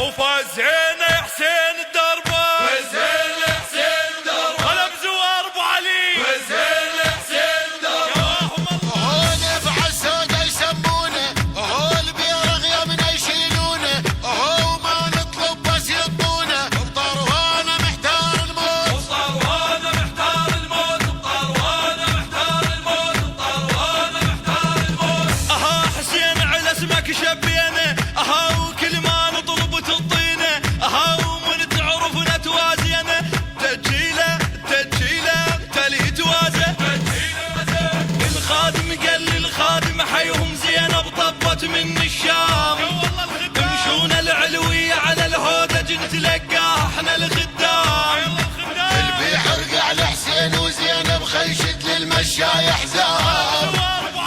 وفازين يا حسين الدربه، فزين يا حسين الدربه، غلب زوار ابو علي، فزين يا حسين الدربه. هول بعالسوده يسمونه، هول بيرغ يمنا يشيلونه، هو ما نطلب بس يطونه، بطروانه محتار الموت، بطروانه محتار الموت، بطروانه محتار الموت، بطروانه محتار الموت. اها حسين على اسمك شبينا، اها وكل ما نطلب تعطينا، اها ومن تعرفنا توازينا، تجيله تجيله تلي توازه، الخادم قال للخادم حيهم زينب طبت من الشام، يمشون العلوية على الهودج نتلقاه احنا الخدام، البيحر قاع لحسين وزينب خيشت للمشاي حزام،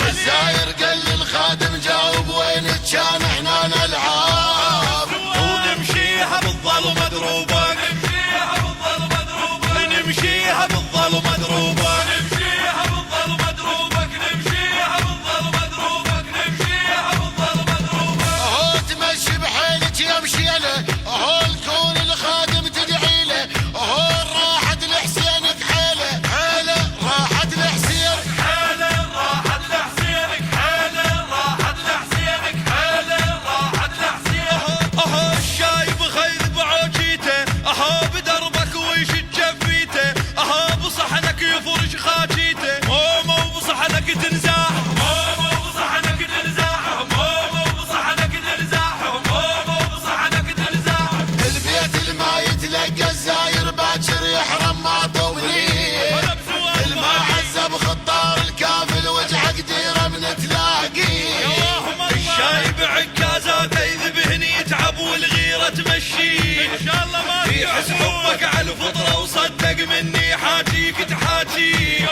الزاير قال للخادم جاوب وين كان احنا نلعب، ونمشيها بالظل مدروبة، نمشيها بالظل مدروبه، نمشيها بالظل مدروبة، نمشيها بالظل مدروبك، نمشيها بالظل مدروبك، نمشيها بالظل مدروبك. هو تمشي بحيلك يا مشيله، هو الكون الخادم تدعي له، هو راحت لحسين بحيله، حيله راحت لحسين، حالة راحت لحسينك، حالة راحت لحسينك، حالة راحت لحسينك. اها الشايب خير بعوجيته، اها بدربك ويشد جفيته، اها بصحنك يفرش خاجيته، مومو بصحنك تنزاح، مومو بصحنك تنزاح، مومو بصحنك تنزاح، مومو بصحنك تنزاح. البيت الما يتلقى الزاير باكر يحرم ما طولين، الما عزب خطار الكافل وجه قديره من تلاقي، الشايب عكازاته يذبهن يتعب والغيرة تمشيه، ان شاء الله ما يحس حبك على الفطرة وصدق مني حاجيك تحاجيه.